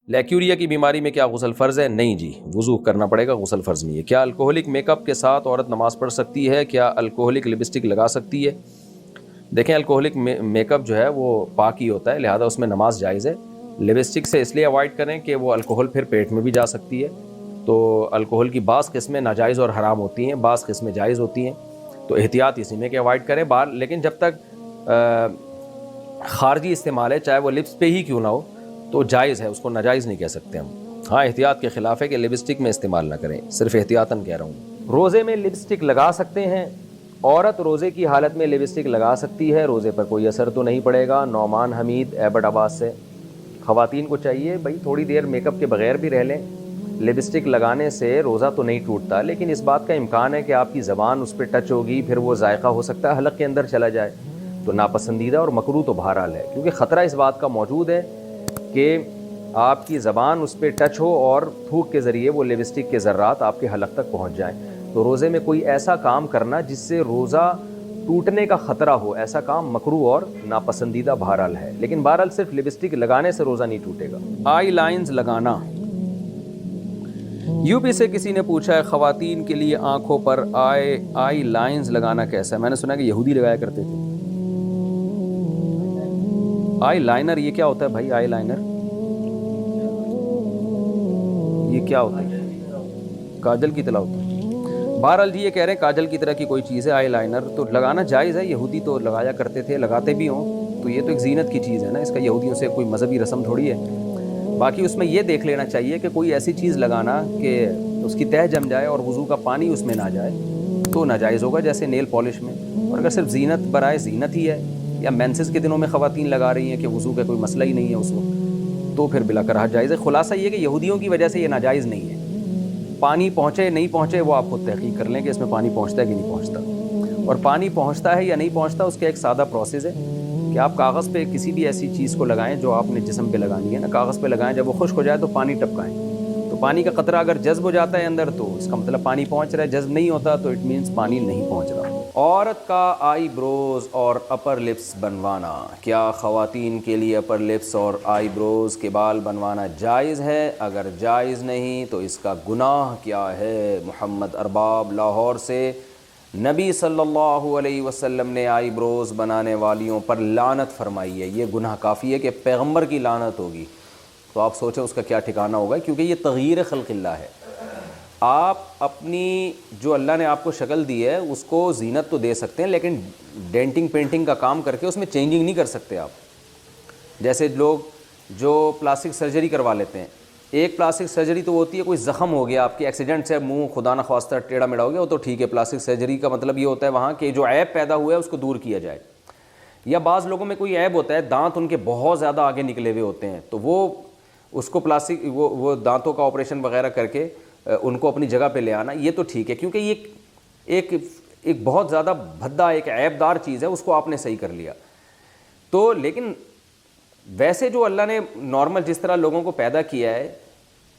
Leucorrhoea کی بیماری میں کیا غسل فرض ہے؟ نہیں جی، وضو کرنا پڑے گا، غسل فرض نہیں ہے۔ کیا الکوہلک میک اپ کے ساتھ عورت نماز پڑھ سکتی ہے؟ کیا الکوہلک لپسٹک لگا سکتی ہے؟ دیکھیں الکوہلک میک اپ جو ہے وہ پاک ہی ہوتا ہے، لہذا اس میں نماز جائز ہے۔ لپسٹک سے اس لیے اوائڈ کریں کہ وہ الکوہل پھر پیٹ میں بھی جا سکتی ہے، تو الکوہل کی بعض قسمیں ناجائز اور حرام ہوتی ہیں، بعض قسمیں جائز ہوتی ہیں، تو احتیاط اسی میں کہ اوائڈ کریں لیکن جب تک خارجی استعمال ہے، چاہے وہ لپس پہ ہی کیوں نہ ہو، تو جائز ہے، اس کو ناجائز نہیں کہہ سکتے ہم۔ ہاں احتیاط کے خلاف ہے کہ لپسٹک میں استعمال نہ کریں، صرف احتیاطاً کہہ رہا ہوں۔ روزے میں لپسٹک لگا سکتے ہیں؟ عورت روزے کی حالت میں لپسٹک لگا سکتی ہے، روزے پر کوئی اثر تو نہیں پڑے گا۔ نعمان حمید ایبٹ آباد سے۔ خواتین کو چاہیے بھائی تھوڑی دیر میک اپ کے بغیر بھی رہ لیں، لپسٹک لگانے سے روزہ تو نہیں ٹوٹتا، لیکن اس بات کا امکان ہے کہ آپ کی زبان اس پہ ٹچ ہوگی، پھر وہ ذائقہ ہو سکتا ہے حلق کے اندر چلا جائے، تو ناپسندیدہ اور مکروہ تو بہرحال ہے، کیونکہ خطرہ اس بات کا موجود ہے کہ آپ کی زبان اس پہ ٹچ ہو اور تھوک کے ذریعے وہ لپسٹک کے ذرات آپ کے حلق تک پہنچ جائیں۔ تو روزے میں کوئی ایسا کام کرنا جس سے روزہ ٹوٹنے کا خطرہ ہو، ایسا کام مکروہ اور ناپسندیدہ بہرحال ہے، لیکن بہرحال صرف لپسٹک لگانے سے روزہ نہیں ٹوٹے گا۔ آئی لائنز لگانا، یو پی سے کسی نے پوچھا ہے خواتین کے لیے آنکھوں پر آئی لائنز لگانا کیسا ہے؟ میں نے سنا کہ یہودی لگایا کرتے تھے۔ آئی لائنر یہ کیا ہوتا ہے بھائی؟ آئی لائنر یہ کیا ہوتا ہے؟ کاجل کی طرح ہوتا ہے؟ بہرحال جی یہ کہہ رہے ہیں کاجل کی طرح کی کوئی چیز ہے آئی لائنر، تو لگانا جائز ہے، یہودی تو لگایا کرتے تھے، لگاتے بھی ہوں، تو یہ تو ایک زینت کی چیز ہے نا، اس کا یہودیوں سے کوئی مذہبی رسم تھوڑی ہے۔ باقی اس میں یہ دیکھ لینا چاہیے کہ کوئی ایسی چیز لگانا کہ اس کی تہہ جم جائے اور وضو کا پانی اس میں نہ جائے تو ناجائز ہوگا، جیسے نیل پالش میں۔ اور اگر صرف زینت برائے زینت ہی ہے، یا مینسز کے دنوں میں خواتین لگا رہی ہیں کہ وضو کا کوئی مسئلہ ہی نہیں ہے اس وقت، تو پھر بلا کراہت جائز ہے۔ خلاصہ یہ کہ یہودیوں کی وجہ سے یہ ناجائز نہیں ہے۔ پانی پہنچے نہیں پہنچے وہ آپ خود تحقیق کر لیں کہ اس میں پانی پہنچتا ہے کہ نہیں پہنچتا، اور پانی پہنچتا ہے یا نہیں پہنچتا اس کا ایک سادہ پروسیس ہے کہ آپ کاغذ پہ کسی بھی ایسی چیز کو لگائیں جو آپ نے جسم پہ لگانی ہے نا، کاغذ پہ لگائیں، جب وہ خشک ہو جائے تو پانی ٹپکائیں، تو پانی کا قطرہ اگر جذب ہو جاتا ہے اندر تو اس کا مطلب پانی پہنچ رہا ہے، جذب نہیں ہوتا تو اٹ مینس پانی نہیں پہنچ رہا۔ عورت کا آئی بروز اور اپر لپس بنوانا، کیا خواتین کے لیے اپر لپس اور آئی بروز کے بال بنوانا جائز ہے؟ اگر جائز نہیں تو اس کا گناہ کیا ہے؟ محمد ارباب لاہور سے۔ نبی صلی اللہ علیہ وسلم نے آئی بروز بنانے والیوں پر لعنت فرمائی ہے، یہ گناہ کافی ہے کہ پیغمبر کی لعنت ہوگی، تو آپ سوچیں اس کا کیا ٹھکانہ ہوگا، کیونکہ یہ تغییر خلق اللہ ہے۔ آپ اپنی جو اللہ نے آپ کو شکل دی ہے اس کو زینت تو دے سکتے ہیں، لیکن ڈینٹنگ پینٹنگ کا کام کر کے اس میں چینجنگ نہیں کر سکتے آپ۔ جیسے لوگ جو پلاسٹک سرجری کروا لیتے ہیں، ایک پلاسٹک سرجری تو ہوتی ہے کوئی زخم ہو گیا آپ کے ایکسیڈنٹ سے، منہ خدا نخواستہ ٹیڑھا میڑھا ہو گیا، وہ تو ٹھیک ہے، پلاسٹک سرجری کا مطلب یہ ہوتا ہے وہاں کہ جو عیب پیدا ہوا ہے اس کو دور کیا جائے۔ یا بعض لوگوں میں کوئی عیب ہوتا ہے، دانت ان کے بہت زیادہ آگے نکلے ہوئے ہوتے ہیں، تو وہ اس کو پلاسٹک وہ دانتوں کا آپریشن وغیرہ کر کے ان کو اپنی جگہ پہ لے آنا، یہ تو ٹھیک ہے، کیونکہ یہ ایک بہت زیادہ بھدا ایک عیب دار چیز ہے، اس کو آپ نے صحیح کر لیا تو۔ لیکن ویسے جو اللہ نے نارمل جس طرح لوگوں کو پیدا کیا ہے،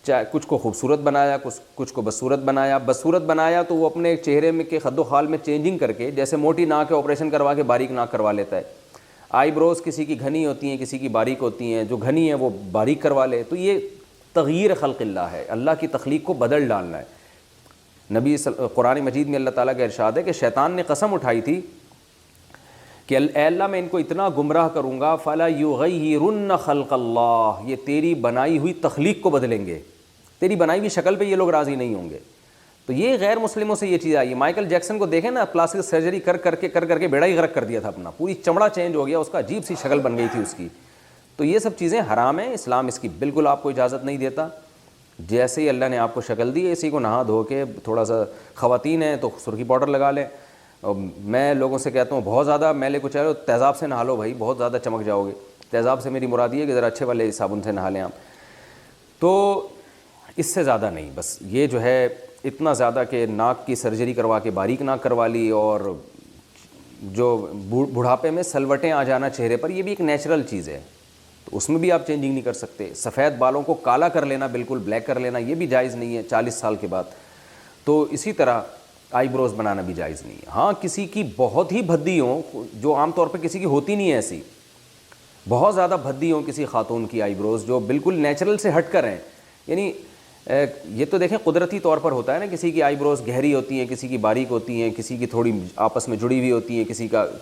چاہے کچھ کو خوبصورت بنایا، کچھ کو بدصورت بنایا، بدصورت بنایا تو وہ اپنے چہرے میں کے خد و خال میں چینجنگ کر کے، جیسے موٹی ناک ہے آپریشن کروا کے باریک ناک کروا لیتا ہے، آئی بروز کسی کی گھنی ہوتی ہیں کسی کی باریک ہوتی ہیں، جو گھنی ہے وہ باریک کروا لے، تو یہ تغییر خلق اللہ ہے، اللہ کی تخلیق کو بدل ڈالنا ہے۔ قرآن مجید میں اللہ تعالیٰ کا ارشاد ہے کہ شیطان نے قسم اٹھائی تھی کہ اے اللہ میں ان کو اتنا گمراہ کروں گا، فَلَا يُغَيِّرُنَّ خَلْقَ اللَّهِ، یہ تیری بنائی ہوئی تخلیق کو بدلیں گے، تیری بنائی ہوئی شکل پہ یہ لوگ راضی نہیں ہوں گے۔ تو یہ غیر مسلموں سے یہ چیز آئی ہے۔ مائیکل جیکسن کو دیکھیں نا، پلاسٹک سرجری کر کے بیڑا ہی غرق کر دیا تھا اپنا، پوری چمڑا چینج ہو گیا اس کا، عجیب سی شکل بن گئی تھی اس کی۔ تو یہ سب چیزیں حرام ہیں، اسلام اس کی بالکل آپ کو اجازت نہیں دیتا۔ جیسے ہی اللہ نے آپ کو شکل دی ہے، اسی کو نہا دھو کے تھوڑا سا، خواتین ہیں تو سرخی پاؤڈر لگا لیں، اور میں لوگوں سے کہتا ہوں بہت زیادہ میلے کو چاہے تیزاب سے نہا لو بھائی، بہت زیادہ چمک جاؤ گے۔ تیزاب سے میری مراد یہ ہے کہ ذرا اچھے والے صابن سے نہا لیں آپ، تو اس سے زیادہ نہیں۔ بس یہ جو ہے اتنا زیادہ کہ ناک کی سرجری کروا کے باریک ناک کروا لی، اور جو بڑھاپے میں سلوٹیں آ جانا چہرے پر، یہ بھی ایک نیچرل چیز ہے، تو اس میں بھی آپ چینجنگ نہیں کر سکتے۔ سفید بالوں کو کالا کر لینا، بالکل بلیک کر لینا، یہ بھی جائز نہیں ہے 40 سال کے بعد۔ تو اسی طرح آئی بروز بنانا بھی جائز نہیں ہے۔ ہاں کسی کی بہت ہی بھدی ہو، جو عام طور پہ کسی کی ہوتی نہیں ہے ایسی، بہت زیادہ بھدی ہوں کسی خاتون کی آئی بروز جو بالکل نیچرل سے ہٹ کر ہیں. یعنی یہ تو دیکھیں قدرتی طور پر ہوتا ہے نا, کسی کی آئی بروز گہری ہوتی ہیں, کسی کی باریک ہوتی ہیں, کسی کی تھوڑی آپس میں جڑی ہوئی ہوتی ہیں,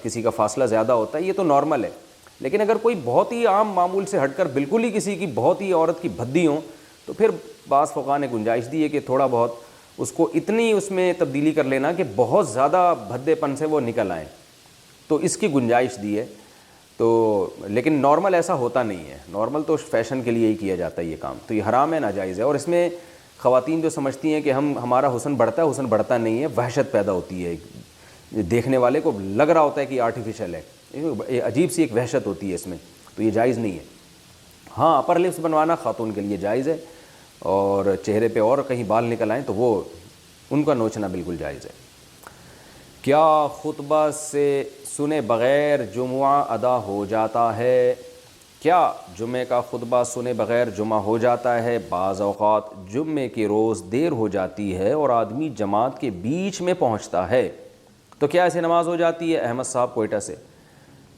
کسی کا فاصلہ زیادہ ہوتا ہے, یہ تو نارمل ہے. لیکن اگر کوئی بہت ہی عام معمول سے ہٹ کر بالکل ہی کسی کی بہت ہی عورت کی بھدی ہوں, تو پھر بعض فقہاء نے گنجائش دی ہے کہ تھوڑا بہت اس کو اتنی اس میں تبدیلی کر لینا کہ بہت زیادہ بھدے پن سے وہ نکل آئیں, تو اس کی گنجائش دی ہے. تو لیکن نارمل ایسا ہوتا نہیں ہے, نارمل تو فیشن کے لیے ہی کیا جاتا ہے یہ کام, تو یہ حرام ہے, ناجائز ہے. اور اس میں خواتین جو سمجھتی ہیں کہ ہمارا حسن بڑھتا ہے, حسن بڑھتا نہیں ہے, وحشت پیدا ہوتی ہے, دیکھنے والے کو لگ رہا ہوتا ہے کہ آرٹیفیشل ہے, عجیب سی ایک وحشت ہوتی ہے اس میں, تو یہ جائز نہیں ہے. ہاں اپر لپس بنوانا خاتون کے لیے جائز ہے, اور چہرے پہ اور کہیں بال نکل آئیں تو وہ ان کا نوچنا بالکل جائز ہے. کیا خطبہ سے سنے بغیر جمعہ ادا ہو جاتا ہے؟ کیا جمعے کا خطبہ سنے بغیر جمعہ ہو جاتا ہے؟ بعض اوقات جمعے کے روز دیر ہو جاتی ہے اور آدمی جماعت کے بیچ میں پہنچتا ہے, تو کیا ایسے نماز ہو جاتی ہے؟ احمد صاحب کوئٹہ سے.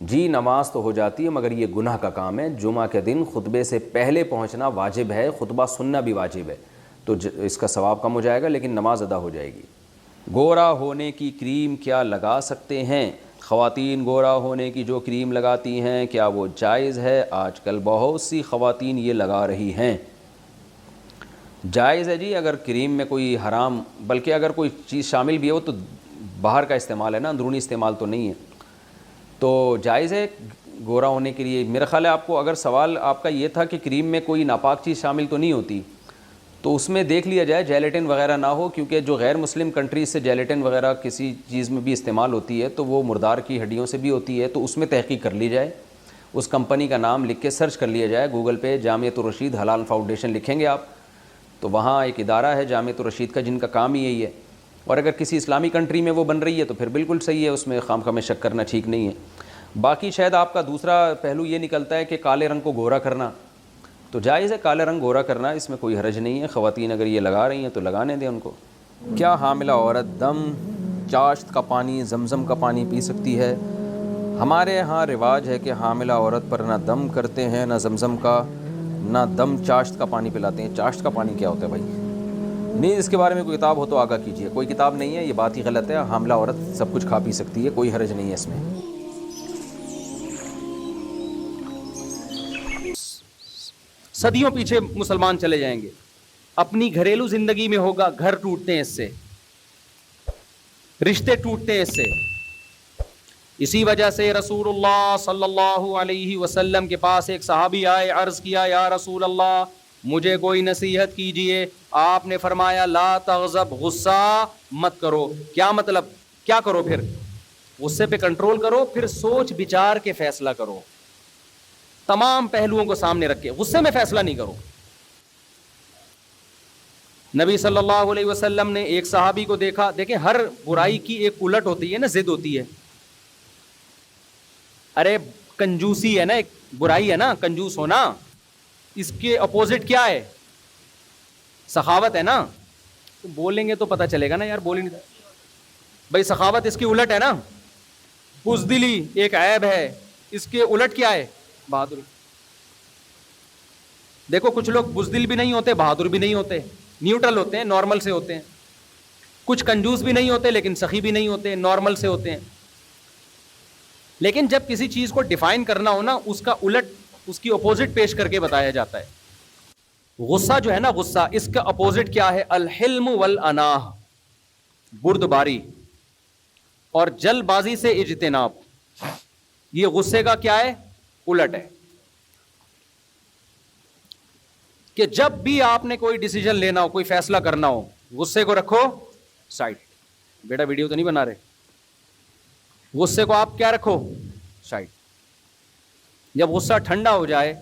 جی نماز تو ہو جاتی ہے, مگر یہ گناہ کا کام ہے. جمعہ کے دن خطبے سے پہلے پہنچنا واجب ہے, خطبہ سننا بھی واجب ہے, تو اس کا ثواب کم ہو جائے گا, لیکن نماز ادا ہو جائے گی. گورا ہونے کی کریم کیا لگا سکتے ہیں؟ خواتین گورا ہونے کی جو کریم لگاتی ہیں کیا وہ جائز ہے؟ آج کل بہت سی خواتین یہ لگا رہی ہیں. جائز ہے جی, اگر کریم میں کوئی حرام, بلکہ اگر کوئی چیز شامل بھی ہو تو باہر کا استعمال ہے نا, اندرونی استعمال تو نہیں ہے, تو جائز ہے گورا ہونے کے لیے. میرا خیال ہے آپ کو اگر سوال آپ کا یہ تھا کہ کریم میں کوئی ناپاک چیز شامل تو نہیں ہوتی, تو اس میں دیکھ لیا جائے جیلیٹن وغیرہ نہ ہو, کیونکہ جو غیر مسلم کنٹریز سے جیلیٹن وغیرہ کسی چیز میں بھی استعمال ہوتی ہے تو وہ مردار کی ہڈیوں سے بھی ہوتی ہے, تو اس میں تحقیق کر لی جائے, اس کمپنی کا نام لکھ کے سرچ کر لیا جائے گوگل پہ, جامعۃ الرشید حلال فاؤنڈیشن لکھیں گے آپ تو وہاں ایک ادارہ ہے جامعۃ الرشید کا جن کا کام ہی یہی ہے. اور اگر کسی اسلامی کنٹری میں وہ بن رہی ہے تو پھر بالکل صحیح ہے, اس میں خام خواہ میں شک کرنا ٹھیک نہیں ہے. باقی شاید آپ کا دوسرا پہلو یہ نکلتا ہے کہ کالے رنگ کو گورا کرنا, تو جائز ہے کالے رنگ گورا کرنا, اس میں کوئی حرج نہیں ہے. خواتین اگر یہ لگا رہی ہیں تو لگانے دیں ان کو. کیا حاملہ عورت دم چاشت کا پانی زمزم کا پانی پی سکتی ہے؟ ہمارے ہاں رواج ہے کہ حاملہ عورت پر نہ دم کرتے ہیں, نہ زمزم کا, نہ دم چاشت کا پانی پلاتے ہیں. چاشت کا پانی کیا ہوتا ہے بھائی؟ نہیں, اس کے بارے میں کوئی کتاب ہو تو آگاہ کیجیے. کوئی کتاب نہیں ہے, یہ بات ہی غلط ہے. حاملہ عورت سب کچھ کھا پی سکتی ہے, کوئی حرج نہیں ہے اس میں. صدیوں پیچھے مسلمان چلے جائیں گے, اپنی گھریلو زندگی میں ہوگا, گھر ٹوٹتے ہیں اس سے, رشتے ٹوٹتے ہیں اس سے. اسی وجہ سے رسول اللہ صلی اللہ علیہ وسلم کے پاس ایک صحابی آئے, عرض کیا یا رسول اللہ مجھے کوئی نصیحت کیجئے. آپ نے فرمایا لا تغضب, غصہ مت کرو. کیا مطلب, کیا کرو پھر؟ غصے پہ کنٹرول کرو, پھر سوچ بچار کے فیصلہ کرو, تمام پہلوؤں کو سامنے رکھ کے. غصے میں فیصلہ نہیں کرو. نبی صلی اللہ علیہ وسلم نے ایک صحابی کو دیکھا, دیکھیں ہر برائی کی ایک الٹ ہوتی ہے نا, ضد ہوتی ہے. ارے کنجوسی ہے نا, ایک برائی ہے نا کنجوس ہونا, اس کے اپوزٹ کیا ہے؟ سخاوت ہے نا. تو بولیں گے تو پتہ چلے گا نا یار, بول ہی نہیں بھائی. سخاوت اس کی الٹ ہے نا, بزدلی ایک عیب ہے, اس کے الٹ کیا ہے؟ بہادری. دیکھو کچھ لوگ بزدل بھی نہیں ہوتے, بہادر بھی نہیں ہوتے, نیوٹرل ہوتے ہیں, نارمل سے ہوتے ہیں. کچھ کنجوس بھی نہیں ہوتے لیکن سخی بھی نہیں ہوتے, نارمل سے ہوتے ہیں. لیکن جب کسی چیز کو ڈیفائن کرنا ہو نا, اس کا الٹ, اس کی اپوزٹ پیش کر کے بتایا جاتا ہے. غصہ جو ہے نا, غصہ, اس کا اپوزٹ کیا ہے؟ الحلم والاناہ, بردباری اور جلد بازی سے اجتناب. یہ غصے کا کیا ہے؟ الٹ ہے. کہ جب بھی آپ نے کوئی ڈیسیجن لینا ہو, کوئی فیصلہ کرنا ہو, غصے کو رکھو سائڈ. بیٹا ویڈیو تو نہیں بنا رہے, غصے کو آپ کیا رکھو سائڈ. جب غصہ ٹھنڈا ہو جائے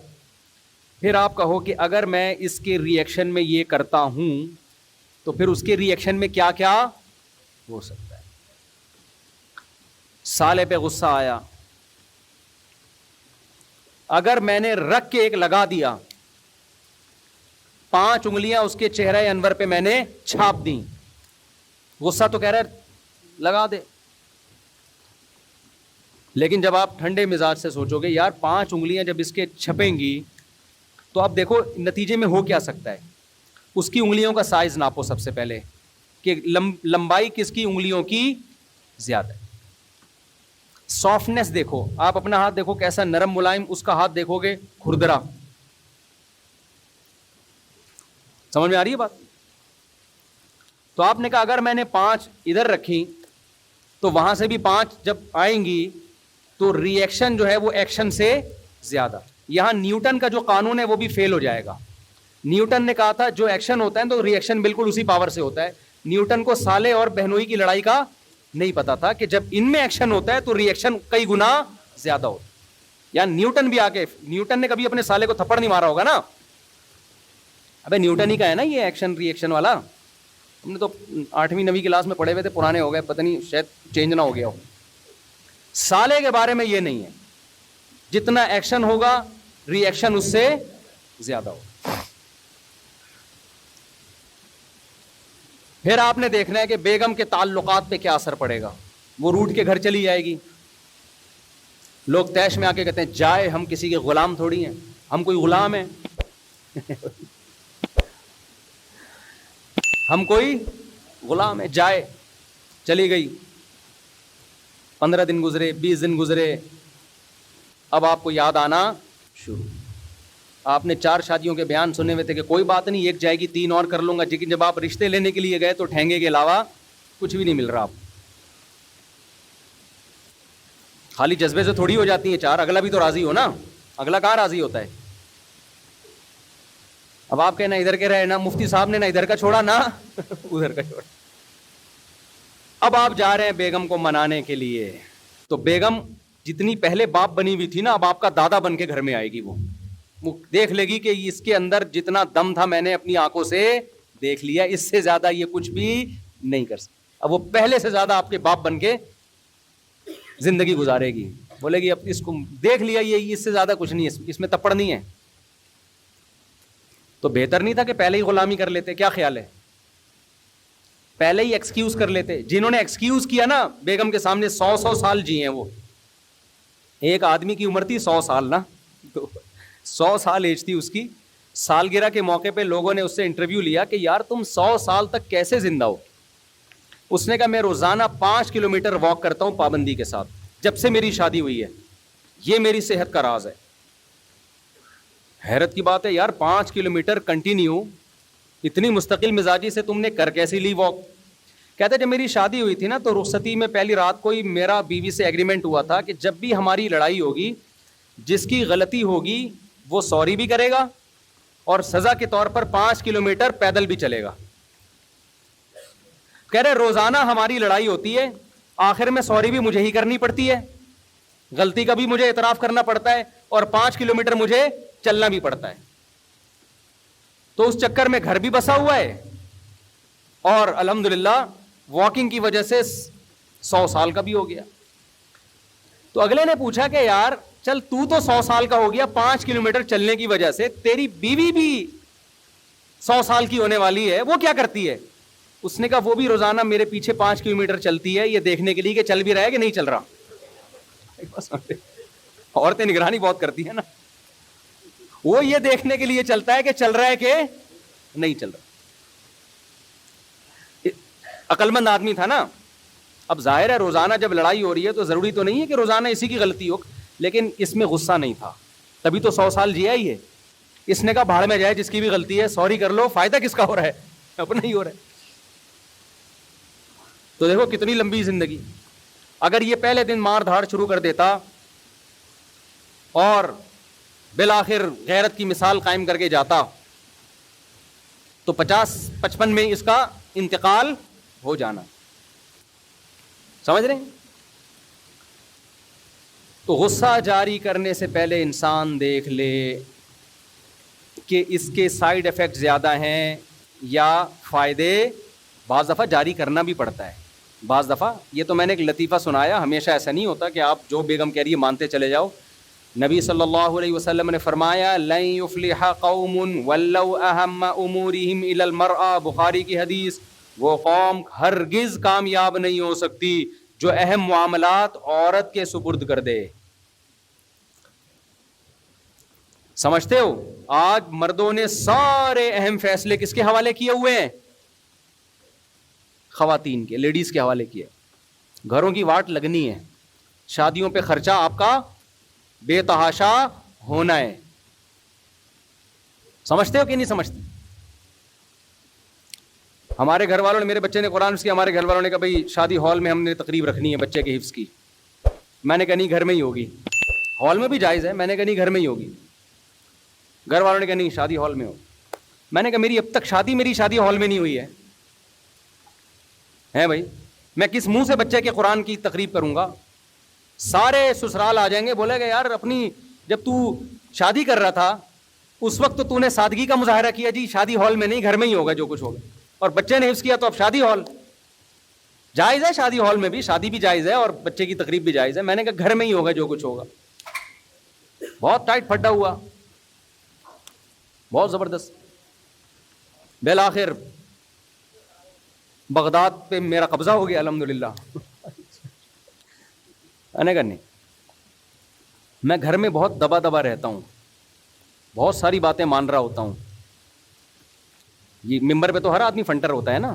پھر آپ کہو کہ اگر میں اس کے ری ایکشن میں یہ کرتا ہوں تو پھر اس کے ری ایکشن میں کیا کیا ہو سکتا ہے. سالے پہ غصہ آیا, اگر میں نے رکھ کے ایک لگا دیا, 5 انگلیاں اس کے چہرے انور پہ میں نے چھاپ دیں, غصہ تو کہہ رہا ہے لگا دے. لیکن جب آپ ٹھنڈے مزاج سے سوچو گے یار 5 انگلیاں جب اس کے چھپیں گی تو آپ دیکھو نتیجے میں ہو کیا سکتا ہے. اس کی انگلیوں کا سائز ناپو سب سے پہلے کہ لمبائی کس کی انگلیوں کی زیادہ ہے. سافٹنس دیکھو, آپ اپنا ہاتھ دیکھو کیسا نرم ملائم, اس کا ہاتھ دیکھو گے کھردرا. سمجھ میں آ رہی ہے بات؟ تو آپ نے کہا اگر میں نے 5 ادھر رکھی تو وہاں سے بھی 5 جب آئیں گی تو ری ایکشن جو ہے وہ ایکشن سے زیادہ. یہاں نیوٹن کا جو قانون ہے وہ بھی فیل ہو جائے گا. نیوٹن نے کہا تھا جو ایکشن ہوتا ہے تو ری ایکشن بالکل اسی پاور سے ہوتا ہے. نیوٹن کو سالے اور بہنوئی کی لڑائی کا نہیں پتا تھا کہ جب ان میں ایکشن ہوتا ہے تو ری ایکشن کئی گنا زیادہ ہوتا ہے. یا نیوٹن بھی آگے, نیوٹن نے کبھی اپنے سالے کو تھپڑ نہیں مارا ہوگا نا, ابے نیوٹن ہی کا ہے نا یہ ایکشن ری ایکشن والا. ہم نے تو 8ویں 9ویں کلاس میں پڑھے ہوئے تھے, پرانے ہو گئے, پتہ نہیں شاید چینج نہ ہو گیا ہو. سالے کے بارے میں یہ نہیں ہے, جتنا ایکشن ہوگا ری ایکشن اس سے زیادہ ہوگا. پھر آپ نے دیکھنا ہے کہ بیگم کے تعلقات پہ کیا اثر پڑے گا. وہ روٹ کے گھر چلی جائے گی, لوگ تیش میں آ کے کہتے ہیں جائے, ہم کسی کے غلام تھوڑی ہیں, ہم کوئی غلام ہیں, ہم کوئی غلام ہے. جائے چلی گئی, 15 دن گزرے, 20 دن گزرے, اب آپ کو یاد آنا شروع. آپ نے 4 شادیوں کے بیان سنے ہوئے تھے کہ کوئی بات نہیں, ایک جائے گی 3 اور کر لوں گا, لیکن جب آپ رشتے لینے کے لیے گئے تو ٹھینگے کے علاوہ کچھ بھی نہیں مل رہا. آپ خالی جذبے سے تھوڑی ہو جاتی ہیں 4, اگلا بھی تو راضی ہو نا, اگلا کہاں راضی ہوتا ہے. اب آپ کہنا ادھر کے رہے نا, مفتی صاحب نے نہ ادھر کا چھوڑا نہ ادھر کا چھوڑا. اب آپ جا رہے ہیں بیگم کو منانے کے لیے, تو بیگم جتنی پہلے باپ بنی ہوئی تھی نا, اب آپ کا دادا بن کے گھر میں آئے گی. وہ دیکھ لے گی کہ اس کے اندر جتنا دم تھا میں نے اپنی آنکھوں سے دیکھ لیا, اس سے زیادہ یہ کچھ بھی نہیں کر سکتا. اب وہ پہلے سے زیادہ آپ کے باپ بن کے زندگی گزارے گی. بولے گی اب اس کو دیکھ لیا, یہ اس سے زیادہ کچھ نہیں ہے, اس میں تپڑ نہیں ہے. تو بہتر نہیں تھا کہ پہلے ہی غلامی کر لیتے؟ کیا خیال ہے, پہلے ہی ایکسکیوز کر لیتے؟ جنہوں نے ایکسکیوز کیا نا بیگم کے سامنے 100 سال جی ہیں وہ. ایک آدمی کی عمر تھی 100 سال نا, تو 100 سال ایج تھی اس کی. سالگرہ کے موقع پہ لوگوں نے اس سے انٹرویو لیا کہ یار تم 100 سال تک کیسے زندہ ہو. اس نے کہا میں روزانہ 5 کلومیٹر واک کرتا ہوں پابندی کے ساتھ, جب سے میری شادی ہوئی ہے, یہ میری صحت کا راز ہے. حیرت کی بات ہے یار, 5 کلومیٹر کنٹینیو اتنی مستقل مزاجی سے تم نے کر کیسی لی واک؟ کہتے جب میری شادی ہوئی تھی نا تو رخصتی میں پہلی رات کو ہی میرا بیوی سے ایگریمنٹ ہوا تھا کہ جب بھی ہماری لڑائی ہوگی جس کی غلطی ہوگی وہ سوری بھی کرے گا اور سزا کے طور پر 5 کلومیٹر پیدل بھی چلے گا. کہہ رہے روزانہ ہماری لڑائی ہوتی ہے, آخر میں سوری بھی مجھے ہی کرنی پڑتی ہے, غلطی کا بھی مجھے اعتراف کرنا پڑتا ہے, اور 5 کلومیٹر مجھے چلنا بھی پڑتا ہے. تو اس چکر میں گھر بھی بسا ہوا ہے, اور الحمدللہ واکنگ کی وجہ سے 100 سال کا بھی ہو گیا. تو اگلے نے پوچھا کہ یار چل تو 100 سال کا ہو گیا 5 کلومیٹر چلنے کی وجہ سے, تیری بیوی بھی 100 سال کی ہونے والی ہے, وہ کیا کرتی ہے؟ اس نے کہا وہ بھی روزانہ میرے پیچھے 5 کلومیٹر چلتی ہے, یہ دیکھنے کے لیے کہ چل بھی رہا ہے کہ نہیں چل رہا. عورتیں نگرانی بہت کرتی ہیں نا, وہ یہ دیکھنے کے لیے چلتا ہے کہ چل رہا ہے کہ نہیں چل رہا. عقل مند آدمی تھا نا. اب ظاہر ہے روزانہ جب لڑائی ہو رہی ہے تو ضروری تو نہیں ہے کہ روزانہ اسی کی غلطی ہو, لیکن اس میں غصہ نہیں تھا, تبھی تو 100 سال جیا ہی ہے. اس نے کہا بھاڑ میں جائے جس کی بھی غلطی ہے, سوری کر لو, فائدہ کس کا ہو رہا ہے, اپنا ہی ہو رہا ہے. تو دیکھو کتنی لمبی زندگی. اگر یہ پہلے دن مار دھاڑ شروع کر دیتا اور بالآخر غیرت کی مثال قائم کر کے جاتا تو 50-55 میں اس کا انتقال ہو جانا. سمجھ رہے ہیں؟ تو غصہ جاری کرنے سے پہلے انسان دیکھ لے کہ اس کے سائیڈ ایفیکٹ زیادہ ہیں یا فائدے. بعض دفعہ جاری کرنا بھی پڑتا ہے, بعض دفعہ. یہ تو میں نے ایک لطیفہ سنایا, ہمیشہ ایسا نہیں ہوتا کہ آپ جو بیگم کہہ رہی ہے مانتے چلے جاؤ. نبی صلی اللہ علیہ وسلم نے فرمایا لن یفلح قوم ولو اہم امورہم الی المرأة, بخاری کی حدیث, وہ قوم ہرگز کامیاب نہیں ہو سکتی جو اہم معاملات عورت کے سپرد کر دے. سمجھتے ہو آج مردوں نے سارے اہم فیصلے کس کے حوالے کیے ہوئے ہیں؟ خواتین کے, لیڈیز کے حوالے کیے. گھروں کی واٹ لگنی ہے, شادیوں پہ خرچہ آپ کا بے تحاشا ہونا ہے. سمجھتے ہو کہ نہیں سمجھتے؟ ہمارے گھر والوں نے, میرے بچے نے قرآن حفظ کیا, ہمارے گھر والوں نے کہا بھائی شادی ہال میں ہم نے تقریب رکھنی ہے بچے کے حفظ کی. میں نے کہا نہیں گھر میں ہی ہوگی. ہال میں بھی جائز ہے, میں نے کہا نہیں گھر میں ہی ہوگی. گھر والوں نے کہا نہیں شادی ہال میں ہو. میں نے کہا میری اب تک میری شادی ہال میں نہیں ہوئی ہے بھائی, میں کس منہ سے بچے کے قرآن کی تقریب کروں گا؟ سارے سسرال آ جائیں گے, بولے گا یار اپنی جب تو شادی کر رہا تھا اس وقت تو نے سادگی کا مظاہرہ کیا, جی شادی ہال میں نہیں گھر میں ہی ہوگا جو کچھ ہوگا, اور بچے نے حفظ کیا تو اب شادی ہال. جائز ہے شادی ہال میں بھی, شادی بھی جائز ہے اور بچے کی تقریب بھی جائز ہے. میں نے کہا گھر میں ہی ہوگا جو کچھ ہوگا. بہت ٹائٹ پھڈا ہوا, بہت زبردست. بالآخر بغداد پہ میرا قبضہ ہو گیا الحمدللہ. نہیں, میں گھر میں بہت دبا دبا رہتا ہوں, بہت ساری باتیں مان رہا ہوتا ہوں. یہ ممبر پہ تو ہر آدمی فنٹر ہوتا ہے نا,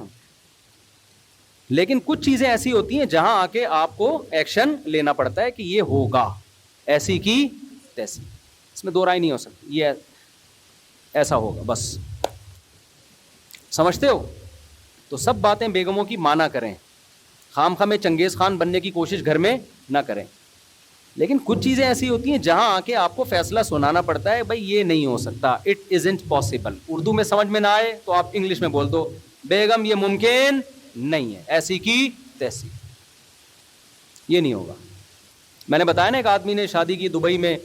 لیکن کچھ چیزیں ایسی ہوتی ہیں جہاں آ کے آپ کو ایکشن لینا پڑتا ہے کہ یہ ہوگا, ایسی کی تیسی, اس میں دو رائے نہیں ہو سکتی, یہ ایسا ہوگا بس. سمجھتے ہو؟ تو سب باتیں بیگموں کی مانا کریں, خام خواہ میں چنگیز خان بننے کی کوشش گھر میں نہ کریں. لیکن کچھ چیزیں ایسی ہوتی ہیں جہاں آ کے آپ کو فیصلہ سنانا پڑتا ہے, بھائی یہ نہیں ہو سکتا, اٹ ازنٹ پاسبل. اردو میں سمجھ میں نہ آئے تو آپ انگلش میں بول دو, بیگم یہ ممکن نہیں ہے, ایسی کی تیسی, یہ نہیں ہوگا. میں نے بتایا نا ایک آدمی نے شادی کی دبئی میں,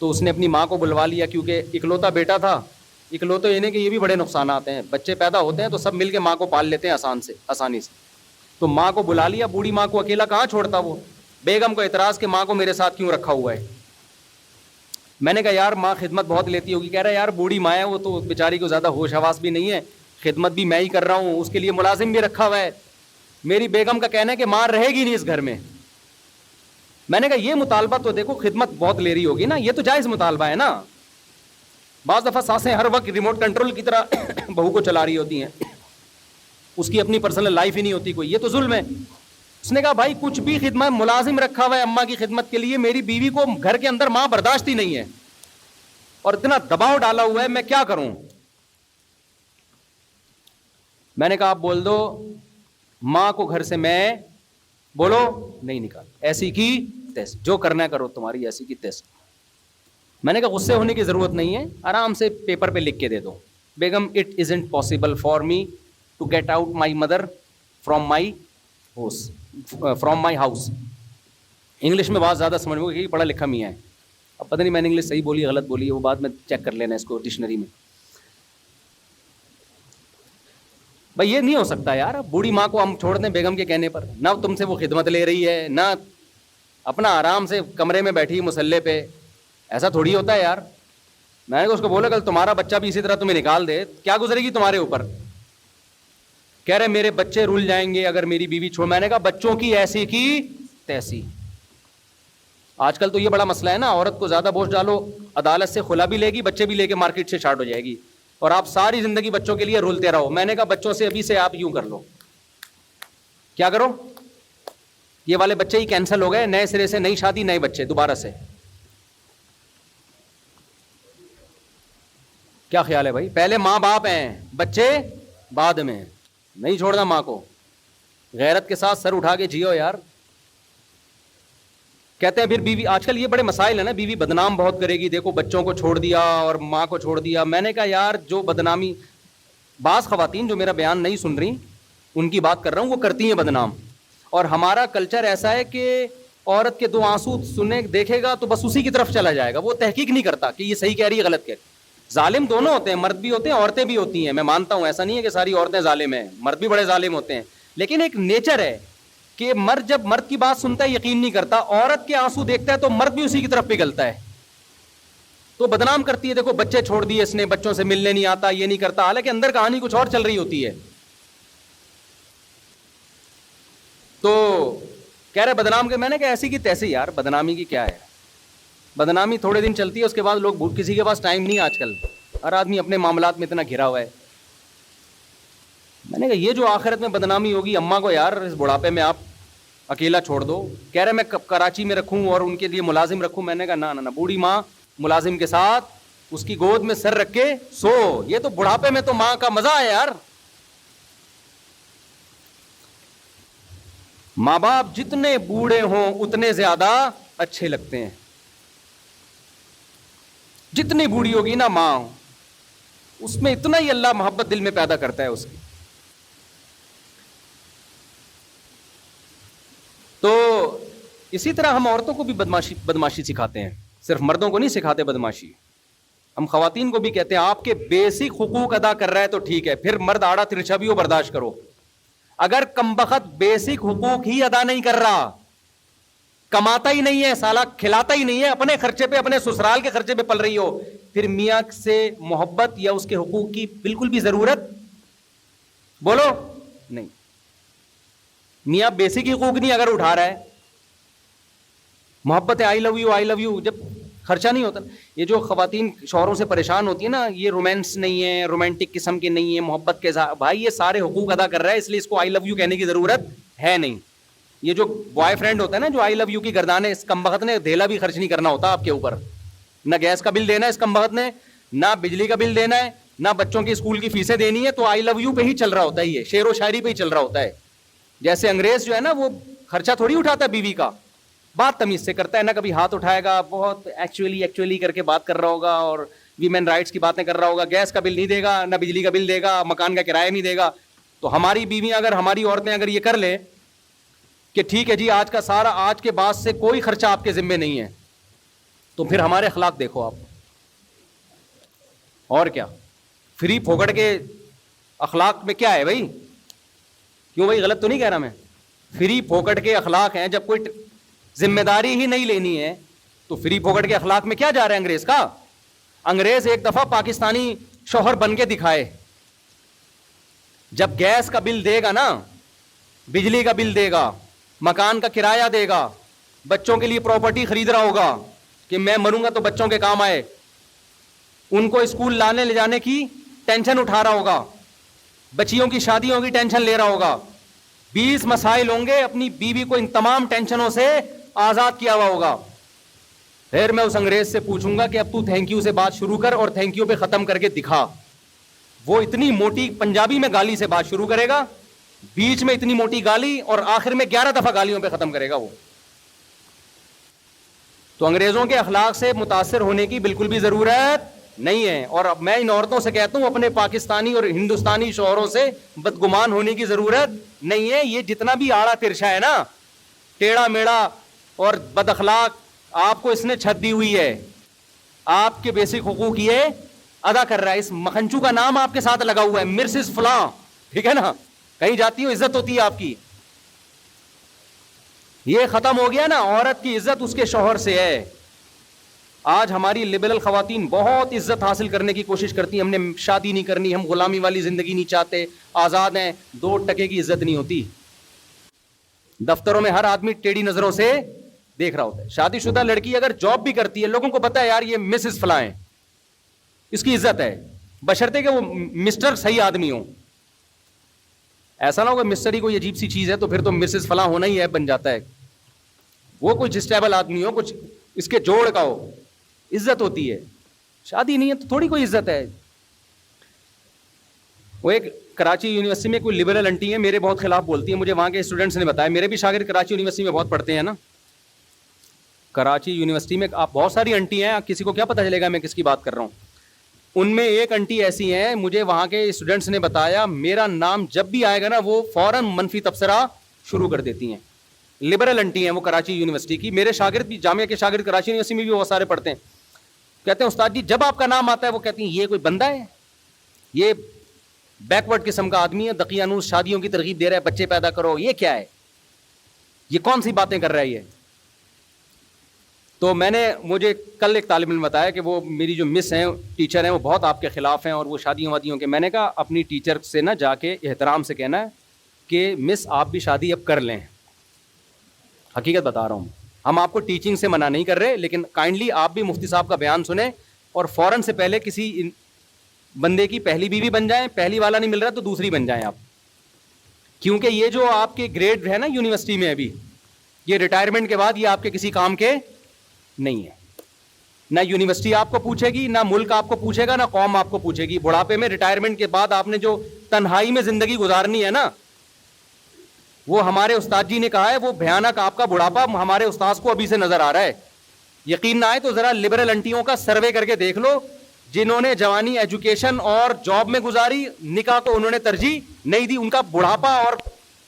تو اس نے اپنی ماں کو بلوا لیا کیونکہ اکلوتا بیٹا تھا. اکلوتے یہ نہیں کہ یہ بھی بڑے نقصانات ہیں, بچے پیدا ہوتے ہیں تو سب مل کے ماں کو پال لیتے ہیں آسانی سے. تو ماں کو بلا لیا, بوڑھی ماں کو اکیلا کہاں چھوڑتا وہ. بیگم کو اعتراض کہ ماں کو میرے ساتھ کیوں رکھا ہوا ہے. میں نے کہا یار ماں خدمت بہت لیتی ہوگی. کہہ رہا ہے یار بوڑھی ماں ہے, وہ تو بیچاری کو زیادہ ہوش حواس بھی نہیں ہے, خدمت بھی میں ہی کر رہا ہوں, اس کے لیے ملازم بھی رکھا ہوا ہے. میری بیگم کا کہنا ہے کہ ماں رہے گی نہیں اس گھر میں. میں نے کہا یہ مطالبہ تو دیکھو خدمت بہت لے رہی ہوگی نا, یہ تو جائز مطالبہ ہے نا. بعض دفعہ ساسیں ہر وقت ریموٹ کنٹرول کی طرح بہو کو چلا رہی ہوتی ہیں, اس کی اپنی پرسنل لائف ہی نہیں ہوتی کوئی, یہ تو ظلم ہے. اس نے کہا بھائی کچھ بھی خدمت, ملازم رکھا ہوا ہے اماں کی خدمت کے لیے, میری بیوی کو گھر کے اندر ماں برداشت ہی نہیں ہے, اور اتنا دباؤ ڈالا ہوا ہے, میں کیا کروں. میں نے کہا آپ بول دو ماں کو گھر سے میں بولو نہیں نکال, ایسی کی تیسی, جو کرنا ہے کرو تمہاری ایسی کی تیسی. میں نے کہا غصے ہونے کی ضرورت نہیں ہے, آرام سے پیپر پہ لکھ کے دے دو, begum it isn't possible for me to get out my mother from my house. English میں بات زیادہ سمجھ میں کہ پڑھا لکھا میاں ہے. اب پتہ نہیں میں نے انگلش صحیح بولی غلط بولی, وہ بعد میں چیک کر لینا اس کو ڈکشنری میں. بھائی یہ نہیں ہو سکتا یار, بوڑھی ماں کو ہم چھوڑ دیں بیگم کے کہنے پر, نہ تم سے وہ خدمت لے رہی ہے, نہ اپنا آرام سے کمرے میں بیٹھی مسلح پہ. ایسا تھوڑی ہوتا ہے یار. میں نے اس کو بولا کل تمہارا بچہ بھی اسی طرح تمہیں نکال دے, کیا گزرے گی تمہارے اوپر. کہہ رہے میرے بچے رول جائیں گے اگر میری بیوی چھوڑ. میں نے کہا بچوں کی ایسی کی تیسی. آج کل تو یہ بڑا مسئلہ ہے نا, عورت کو زیادہ بوجھ ڈالو, عدالت سے خلا بھی لے گی, بچے بھی لے کے مارکیٹ سے شارٹ ہو جائے گی, اور آپ ساری زندگی بچوں کے لیے رولتے رہو. میں نے کہا بچوں سے ابھی سے آپ یوں کر لو, کیا کرو, یہ والے بچے ہی کینسل ہو گئے, نئے سرے سے نئی شادی نئے بچے دوبارہ سے. کیا خیال ہے بھائی؟ پہلے ماں باپ ہیں, بچے بعد میں. نہیں چھوڑنا ماں کو, غیرت کے ساتھ سر اٹھا کے جیو یار. کہتے ہیں پھر بیوی, آج کل یہ بڑے مسائل ہیں نا, بیوی بدنام بہت کرے گی, دیکھو بچوں کو چھوڑ دیا اور ماں کو چھوڑ دیا. میں نے کہا یار جو بدنامی, بعض خواتین جو میرا بیان نہیں سن رہی ان کی بات کر رہا ہوں, وہ کرتی ہیں بدنام. اور ہمارا کلچر ایسا ہے کہ عورت کے دو آنسو سنے دیکھے گا تو بس اسی کی طرف چلا جائے گا, وہ تحقیق نہیں کرتا کہ یہ صحیح کہہ رہی ہے غلط کہہ رہی. ظالم دونوں ہوتے ہیں, مرد بھی ہوتے ہیں عورتیں بھی ہوتی ہیں, میں مانتا ہوں, ایسا نہیں ہے کہ ساری عورتیں ظالم ہیں, مرد بھی بڑے ظالم ہوتے ہیں. لیکن ایک نیچر ہے کہ مرد جب مرد کی بات سنتا ہے یقین نہیں کرتا, عورت کے آنسو دیکھتا ہے تو مرد بھی اسی کی طرف پگھلتا ہے, تو بدنام کرتی ہے. دیکھو بچے چھوڑ دیے اس نے, بچوں سے ملنے نہیں آتا, یہ نہیں کرتا, حالانکہ اندر کہانی کچھ اور چل رہی ہوتی ہے. تو کہہ رہے بدنام کے. میں نے کہا ایسی کی تیسی یار, بدنامی کی کیا ہے, بدنامی تھوڑے دن چلتی ہے, اس کے بعد لوگ, کسی کے پاس ٹائم نہیں آج کل, ہر آدمی اپنے معاملات میں اتنا گھرا ہوا ہے. میں نے کہا یہ جو آخرت میں بدنامی ہوگی اماں کو یار اس بڑھاپے میں آپ اکیلا چھوڑ دو. کہہ رہے میں کراچی میں رکھوں اور ان کے لیے ملازم رکھوں. میں نے کہا نہ, بوڑھی ماں ملازم کے ساتھ اس کی گود میں سر رکھ کے سو, یہ تو بڑھاپے میں تو ماں کا مزہ ہے یار. ماں باپ جتنے بوڑھے ہوں اتنے زیادہ اچھے لگتے ہیں. جتنی بوڑھی ہوگی نا ماں, اس میں اتنا ہی اللہ محبت دل میں پیدا کرتا ہے اس کی. تو اسی طرح ہم عورتوں کو بھی بدماشی سکھاتے ہیں, صرف مردوں کو نہیں سکھاتے بدماشی. ہم خواتین کو بھی کہتے ہیں آپ کے بیسک حقوق ادا کر رہا ہے تو ٹھیک ہے, پھر مرد آڑا ترچھا بھی ہو برداشت کرو. اگر کمبخت بیسک حقوق ہی ادا نہیں کر رہا, کماتا ہی نہیں ہے سالہ, کھلاتا ہی نہیں ہے, اپنے خرچے پہ, اپنے سسرال کے خرچے پہ پل رہی ہو, پھر میاں سے محبت یا اس کے حقوق کی بالکل بھی ضرورت بولو نہیں. میاں بیسک حقوق نہیں اگر اٹھا رہا ہے, محبت ہے, آئی love you I love you, جب خرچہ نہیں ہوتا. یہ جو خواتین شوہروں سے پریشان ہوتی ہے نا, یہ رومانس نہیں ہے, رومانٹک قسم کی نہیں ہے, محبت کے ساتھ, بھائی یہ سارے حقوق ادا کر رہا ہے, اس لیے اس کو آئی لو یو کہنے کی ضرورت ہے نہیں. یہ جو بوائے فرینڈ ہوتا ہے نا جو آئی لو یو کی گردان ہے, اس کمبخت نے دھیلا بھی خرچ نہیں کرنا ہوتا آپ کے اوپر. نہ گیس کا بل دینا ہے اس کمبخت نے, نہ بجلی کا بل دینا ہے, نہ بچوں کی اسکول کی فیسیں دینی ہے, تو آئی لو یو پہ ہی چل رہا ہوتا ہے, یہ شعر و شاعری پہ ہی چل رہا ہوتا ہے. جیسے انگریز جو ہے نا وہ خرچہ تھوڑی اٹھاتا ہے بیوی کا, بات تمیز سے کرتا ہے, نہ کبھی ہاتھ اٹھائے گا, بہت ایکچولی کر کے بات کر رہا ہوگا اور ویمن رائٹس کی باتیں کر رہا ہوگا. گیس کا بل نہیں دے گا, نہ بجلی کا بل دے گا, مکان کا کرایہ نہیں دے گا. تو ہماری بیویاں اگر, ہماری عورتیں اگر یہ کر لیں کہ ٹھیک ہے جی آج کا سارا, آج کے بعد سے کوئی خرچہ آپ کے ذمے نہیں ہے, تو پھر ہمارے اخلاق دیکھو آپ. اور کیا فری پھوکڑ کے اخلاق میں کیا ہے بھائی, کیوں بھائی غلط تو نہیں کہہ رہا میں؟ فری پھوکٹ کے اخلاق ہیں, جب کوئی ذمہ داری ہی نہیں لینی ہے تو فری پھوکٹ کے اخلاق میں کیا جا رہا ہے انگریز کا. انگریز ایک دفعہ پاکستانی شوہر بن کے دکھائے, جب گیس کا بل دے گا نا, بجلی کا بل دے گا, مکان کا کرایہ دے گا, بچوں کے لیے پراپرٹی خرید رہا ہوگا کہ میں مروں گا تو بچوں کے کام آئے, ان کو اسکول لانے لے جانے کی ٹینشن اٹھا رہا ہوگا, بچیوں کی شادیوں کی ٹینشن لے رہا ہوگا, 20 مسائل ہوں گے, اپنی بیوی کو ان تمام ٹینشنوں سے آزاد کیا ہوا ہوگا. پھر میں اس انگریز سے پوچھوں گا کہ اب تو تھینک یو سے بات شروع کر اور تھینک یو پہ ختم کر کے دکھا. وہ اتنی موٹی پنجابی میں گالی سے بات شروع کرے گا, بیچ میں اتنی موٹی گالی, اور آخر میں 11 دفعہ گالیوں پہ ختم کرے گا وہ. تو انگریزوں کے اخلاق سے متاثر ہونے کی بالکل بھی ضرورت نہیں ہے. اور اب میں ان عورتوں سے کہتا ہوں اپنے پاکستانی اور ہندوستانی شوہروں سے بدگمان ہونے کی ضرورت نہیں ہے. یہ جتنا بھی آڑا ترچھا ہے نا, ٹیڑھا میڑا اور بد اخلاق, آپ کو اس نے چھت دی ہوئی ہے, آپ کے بیسک حقوق یہ ادا کر رہا ہے. اس مکھنچو کا نام آپ کے ساتھ لگا ہوا ہے, مرسز فلاں, ٹھیک ہے نا, کہیں جاتی ہو عزت ہوتی ہے آپ کی. یہ ختم ہو گیا نا, عورت کی عزت اس کے شوہر سے ہے. آج ہماری لبرل خواتین بہت عزت حاصل کرنے کی کوشش کرتی ہیں, ہم نے شادی نہیں کرنی, ہم غلامی والی زندگی نہیں چاہتے, آزاد ہیں. 2 ٹکے کی عزت نہیں ہوتی. دفتروں میں ہر آدمی ٹیڑھی نظروں سے دیکھ رہا ہوتا ہے. شادی شدہ لڑکی اگر جاب بھی کرتی ہے, لوگوں کو پتا ہے یار یہ مسز فلاں ہے, اس کی عزت ہے, بشرطے کہ وہ مسٹر صحیح آدمی ہو. ایسا نہ ہوگا مسٹر ہی کوئی عجیب سی چیز ہے تو پھر تو مسز فلاں ہونا ہی ہے بن جاتا ہے. وہ کوئی جسٹیبل آدمی ہو, کچھ اس کے جوڑ کا ہو, عزت ہوتی ہے. شادی نہیں ہے تو تھوڑی کوئی عزت ہے. وہ ایک کراچی یونیورسٹی میں کوئی لبرل انٹی ہے, میرے بہت خلاف بولتی ہے, مجھے وہاں کے اسٹوڈنٹس نے بتایا, میرے بھی شاگرد کراچی یونیورسٹی میں بہت پڑھتے ہیں نا. کراچی یونیورسٹی میں آپ بہت ساری انٹی ہیں, کسی کو کیا پتہ چلے گا میں کس کی بات کر رہا ہوں. ان میں ایک انٹی ایسی ہیں, مجھے وہاں کے اسٹوڈنٹس نے بتایا, میرا نام جب بھی آئے گا نا وہ فوراً منفی تبصرہ شروع کر دیتی ہیں. لبرل انٹی ہیں وہ کراچی یونیورسٹی کی. میرے شاگرد بھی, جامعہ کے شاگرد کراچی یونیورسٹی میں بھی بہت سارے پڑھتے ہیں. کہتے ہیں استاد جی جب آپ کا نام آتا ہے وہ کہتی ہیں یہ کوئی بندہ ہے, یہ بیکورڈ قسم کا آدمی ہے, دقیانوس شادیوں کی ترغیب دے رہا ہے, بچے پیدا کرو, یہ کیا ہے, یہ کون سی باتیں کر رہا ہے یہ. تو مجھے کل ایک طالب علم بتایا کہ وہ میری جو مس ہیں, ٹیچر ہیں, وہ بہت آپ کے خلاف ہیں اور وہ شادیوں وادیوں کے. میں نے کہا اپنی ٹیچر سے نا جا کے احترام سے کہنا ہے کہ مس آپ بھی شادی اب کر لیں, حقیقت بتا رہا ہوں. ہم آپ کو ٹیچنگ سے منع نہیں کر رہے, لیکن کائنڈلی آپ بھی مفتی صاحب کا بیان سنیں اور فوراً سے پہلے کسی بندے کی پہلی بیوی بن جائیں. پہلی والا نہیں مل رہا تو دوسری بن جائیں آپ, کیونکہ یہ جو آپ کے گریڈ ہے نا یونیورسٹی میں ابھی, یہ ریٹائرمنٹ کے بعد یہ آپ کے کسی کام کے نہیں ہے. نہ یونیورسٹی آپ کو پوچھے گی, نہ ملک آپ کو پوچھے گا, نہ قوم آپ کو پوچھے گی. بڑھاپے میں ریٹائرمنٹ کے بعد آپ نے جو تنہائی میں زندگی گزارنی ہے نا, وہ ہمارے استاد جی نے کہا ہے وہ بھیانک آپ کا بڑھاپا ہمارے استاذ کو ابھی سے نظر آ رہا ہے. یقین نہ آئے تو ذرا لبرل انٹیوں کا سروے کر کے دیکھ لو, جنہوں نے جوانی ایجوکیشن اور جاب میں گزاری, نکاح کو انہوں نے ترجیح نہیں دی, ان کا بڑھاپا اور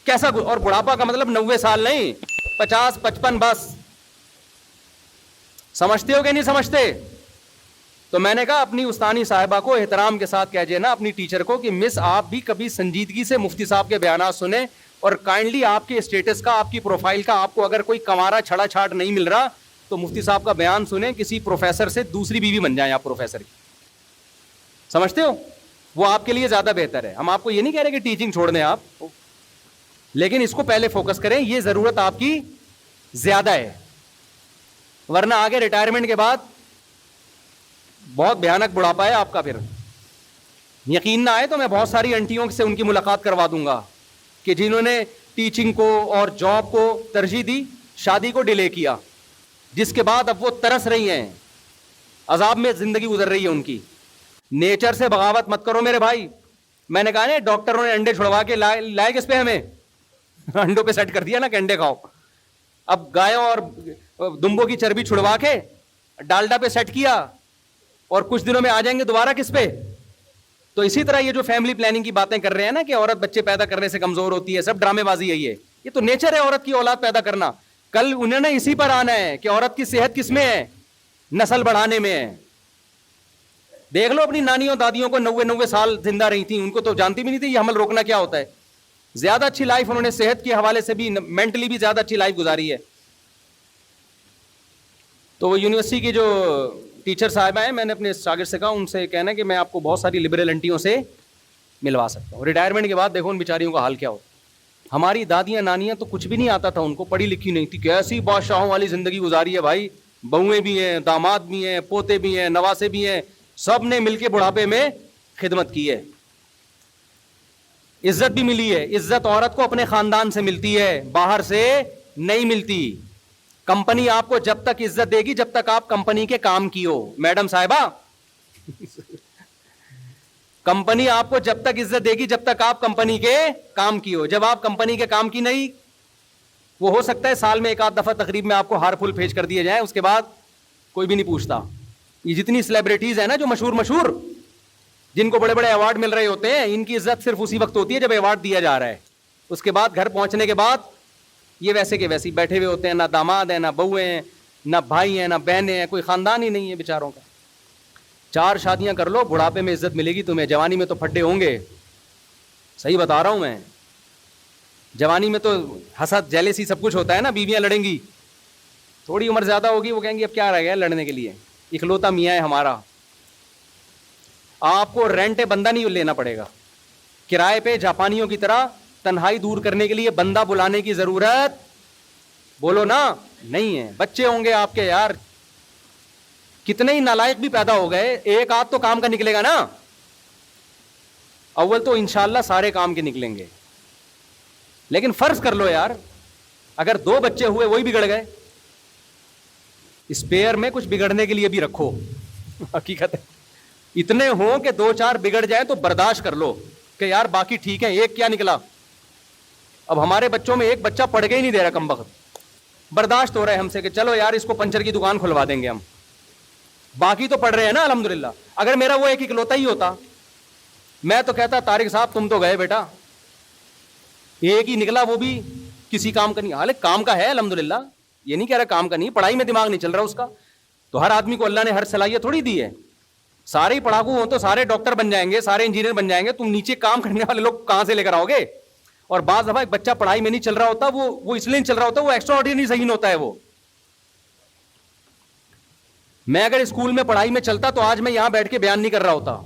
کیسا, اور بڑھاپا کا مطلب 90 سال نہیں, 50 55 بس. سمجھتے ہو کہ نہیں سمجھتے؟ تو میں نے کہا اپنی استانی صاحبہ کو احترام کے ساتھ کہہ نا اپنی ٹیچر کو کہ مس آپ بھی کبھی سنجیدگی سے مفتی صاحب کے بیانات سنیں, اور کائنڈلی آپ کے اسٹیٹس کا, آپ کی پروفائل کا, آپ کو اگر کوئی کمارا چھڑا چھاٹ نہیں مل رہا تو مفتی صاحب کا بیان سنیں, کسی پروفیسر سے دوسری بیوی بن جائیں آپ پروفیسر کی. سمجھتے ہو؟ وہ آپ کے لیے زیادہ بہتر ہے. ہم آپ کو یہ نہیں کہہ رہے کہ ٹیچنگ چھوڑ دیں آپ, لیکن اس کو پہلے فوکس کریں, یہ ضرورت آپ کی زیادہ ہے, ورنہ آگے ریٹائرمنٹ کے بعد بہت بھیانک بڑھاپا ہے آپ کا. پھر یقین نہ آئے تو میں بہت ساری انٹیوں سے ان کی ملاقات کروا دوں گا کہ جنہوں نے ٹیچنگ کو اور جاب کو ترجیح دی, شادی کو ڈیلے کیا, جس کے بعد اب وہ ترس رہی ہیں, عذاب میں زندگی گزر رہی ہے ان کی. نیچر سے بغاوت مت کرو میرے بھائی. میں نے کہا نا ڈاکٹروں نے انڈے چھڑوا کے لائے کس پہ, ہمیں انڈوں پہ سیٹ کر دیا نا کہ انڈے کھاؤ. اب گایوں اور دمبوں کی چربی چھڑوا کے ڈالڈا پہ سیٹ کیا, اور کچھ دنوں میں آ جائیں گے دوبارہ کس پہ. تو اسی طرح یہ جو فیملی پلاننگ کی باتیں کر رہے ہیں نا کہ عورت بچے پیدا کرنے سے کمزور ہوتی ہے, سب ڈرامے بازی ہے. یہ تو نیچر ہے عورت کی اولاد پیدا کرنا. کل انہوں نے اسی پر آنا ہے کہ عورت کی صحت کس میں ہے, نسل بڑھانے میں ہے. دیکھ لو اپنی نانیوں دادیوں کو 90 سال زندہ رہی تھیں, ان کو تو جانتی بھی نہیں تھی یہ حمل روکنا کیا ہوتا ہے. زیادہ اچھی لائف انہوں نے صحت کے حوالے سے بھی, مینٹلی بھی زیادہ اچھی لائف گزاری ہے. تو وہ یونیورسٹی کی جو ٹیچر صاحبہ ہیں, میں نے اپنے شاگرد سے کہا ان سے کہنا کہ میں آپ کو بہت ساری لبرل انٹیوں سے ملوا سکتا ہوں. ریٹائرمنٹ کے بعد دیکھو ان بیچاریوں کا حال کیا ہو. ہماری دادیاں نانیاں تو کچھ بھی نہیں آتا تھا ان کو, پڑھی لکھی نہیں تھی, کیسی بادشاہوں والی زندگی گزاری ہے بھائی. بہویں بھی ہیں, داماد بھی ہیں, پوتے بھی ہیں, نواسے بھی ہیں, سب نے مل کے بڑھاپے میں خدمت کی ہے. عزت بھی ملی ہے. عزت عورت کو اپنے خاندان سے ملتی ہے, باہر سے نہیں ملتی. کمپنی آپ کو جب تک عزت دے گی جب تک آپ کمپنی کے کام کی ہو. میڈم صاحبہ, کمپنی آپ کو جب تک عزت دے گی جب تک آپ کمپنی کے کام کی ہو. جب آپ کمپنی کے کام کی نہیں, وہ ہو سکتا ہے سال میں ایک آدھ دفعہ تقریب میں آپ کو ہار پھول بھیج کر دیے جائیں, اس کے بعد کوئی بھی نہیں پوچھتا. یہ جتنی سیلیبریٹیز ہیں نا جو مشہور جن کو بڑے بڑے ایوارڈ مل رہے ہوتے ہیں, ان کی عزت صرف اسی وقت ہوتی ہے جب ایوارڈ دیا جا رہا ہے. اس کے بعد گھر پہنچنے کے بعد یہ ویسے کے ویسے بیٹھے ہوئے ہوتے ہیں, نہ داماد ہیں, نہ بہویں ہیں, نہ بھائی ہیں, نہ بہنیں ہیں, کوئی خاندان ہی نہیں ہے بیچاروں کا. 4 شادیاں کر لو, بڑھاپے میں عزت ملے گی تمہیں. جوانی میں تو پھڈے ہوں گے, صحیح بتا رہا ہوں میں. جوانی میں تو حسد جیلیسی سب کچھ ہوتا ہے نا, بیویاں لڑیں گی. تھوڑی عمر زیادہ ہوگی وہ کہیں گی اب کیا رہ گیا لڑنے کے لیے, اکلوتا میاں ہے ہمارا. آپ کو رینٹ بندہ نہیں لینا پڑے گا, کرائے پہ جاپانیوں کی طرح تنہائی دور کرنے کے لیے بندہ بلانے کی ضرورت, بولو نا, نہیں ہے. بچے ہوں گے آپ کے یار, کتنے ہی نالائق بھی پیدا ہو گئے, ایک آدھ تو کام کا نکلے گا نا. اول تو انشاءاللہ سارے کام کے نکلیں گے, لیکن فرض کر لو یار اگر 2 بچے ہوئے وہی بگڑ گئے, اسپیئر میں کچھ بگڑنے کے لیے بھی رکھو. حقیقت ہے اتنے ہوں کہ 2-4 بگڑ جائیں تو برداشت کر لو کہ یار باقی ٹھیک ہے, ایک کیا نکلا. اب ہمارے بچوں میں ایک بچہ پڑھ کے ہی نہیں دے رہا کمبخت, برداشت ہو رہا ہے ہم سے کہ چلو یار اس کو پنچر کی دکان کھلوا دیں گے ہم, باقی تو پڑھ رہے ہیں نا الحمدللہ. اگر میرا وہ ایک اکلوتا ہی ہوتا, میں تو کہتا طارق صاحب تم تو گئے بیٹا, ایک ہی نکلا وہ بھی کسی کام کا نہیں. حالانکہ کام کا ہے الحمدللہ, یہ نہیں کہہ رہا کام کا نہیں, پڑھائی میں دماغ نہیں چل رہا اس کا. تو ہر آدمی کو اللہ نے ہر صلاحیت تھوڑی دی ہے. سارے ہی پڑھاکو ہوں تو سارے ڈاکٹر بن جائیں گے, سارے انجینئر بن جائیں گے, تم نیچے کام کرنے والے لوگ کہاں سے لے کر آؤ گے. اور بعض دفعہ ایک بچہ پڑھائی میں نہیں چل رہا ہوتا, وہ اس لیے نہیں چل رہا ہوتا, وہ ایکسٹرا آرڈینری ذہین ہوتا ہے. وہ میں اگر اسکول میں پڑھائی میں چلتا تو آج میں یہاں بیٹھ کے بیان نہیں کر رہا ہوتا.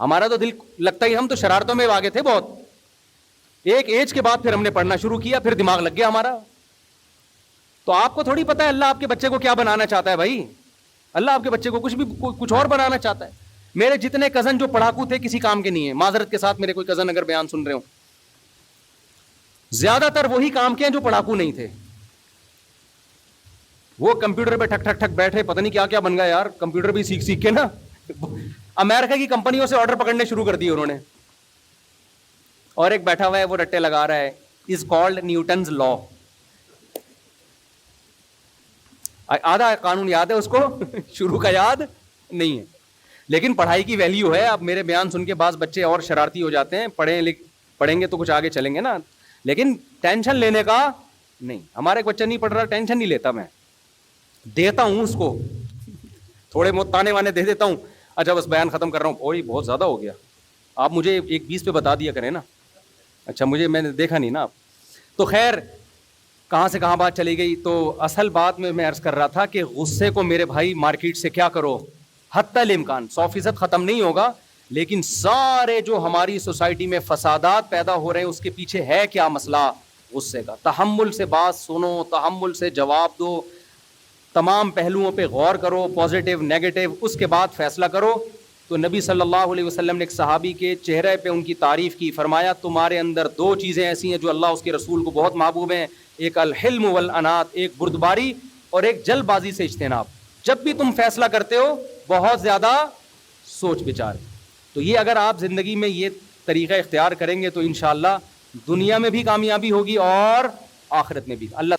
ہمارا تو دل لگتا ہی, ہم تو شرارتوں میں آگے تھے بہت. ایک ایج کے بعد پھر ہم نے پڑھنا شروع کیا, پھر دماغ لگ گیا ہمارا. تو آپ کو تھوڑی پتا ہے اللہ آپ کے بچے کو کیا بنانا چاہتا ہے بھائی. اللہ آپ کے بچے کو کچھ اور بنانا چاہتا ہے. میرے جتنے کزن جو پڑھاکو تھے کسی کام کے نہیں ہیں, معذرت کے ساتھ میرے کوئی کزن اگر بیان سن رہے ہوں, زیادہ تر وہی کام کے ہیں جو پڑھاکو نہیں تھے. وہ کمپیوٹر پہ ٹھک ٹھک ٹھک بیٹھے, پتہ نہیں کیا کیا بن گیا یار, کمپیوٹر بھی سیکھ کے نا امریکہ کی کمپنیوں سے آرڈر پکڑنے شروع کر دیے انہوں نے. اور ایک بیٹھا ہوا ہے وہ رٹے لگا رہا ہے, از کالڈ نیوٹنز لا. آدھا قانون یاد ہے اس کو, شروع کا یاد نہیں ہے, لیکن پڑھائی کی ویلیو ہے. اب میرے بیان سن کے بعض بچے اور شرارتی ہو جاتے ہیں, پڑھیں گے تو کچھ آگے چلیں گے نا, لیکن ٹینشن لینے کا نہیں. ہمارا ایک بچہ نہیں پڑھ رہا, ٹینشن نہیں لیتا, میں دیتا ہوں اس کو, تھوڑے بہت تانے وانے دے دیتا ہوں. اچھا بس بیان ختم کر رہا ہوں, اور یہ بہت زیادہ ہو گیا, آپ مجھے 1:20 پہ بتا دیا کریں نا. اچھا میں نے دیکھا نہیں نا آپ. تو خیر کہاں سے کہاں بات چلی گئی. تو اصل بات میں عرض کر رہا تھا کہ غصے کو میرے بھائی مارکیٹ سے کیا کرو, حتی الامکان 100% ختم نہیں ہوگا, لیکن سارے جو ہماری سوسائٹی میں فسادات پیدا ہو رہے ہیں اس کے پیچھے ہے کیا مسئلہ, غصے کا. تحمل سے بات سنو, تحمل سے جواب دو, تمام پہلوؤں پہ غور کرو, پازیٹیو نیگیٹو, اس کے بعد فیصلہ کرو. تو نبی صلی اللہ علیہ وسلم نے ایک صحابی کے چہرے پہ ان کی تعریف کی, فرمایا تمہارے اندر 2 چیزیں ایسی ہیں جو اللہ اس کے رسول کو بہت محبوب ہیں, ایک الحلم والانات, ایک بردباری اور ایک جلد بازی سے اجتناب. جب بھی تم فیصلہ کرتے ہو بہت زیادہ سوچ بچار. تو یہ اگر آپ زندگی میں یہ طریقہ اختیار کریں گے تو انشاءاللہ دنیا میں بھی کامیابی ہوگی اور آخرت میں بھی. اللہ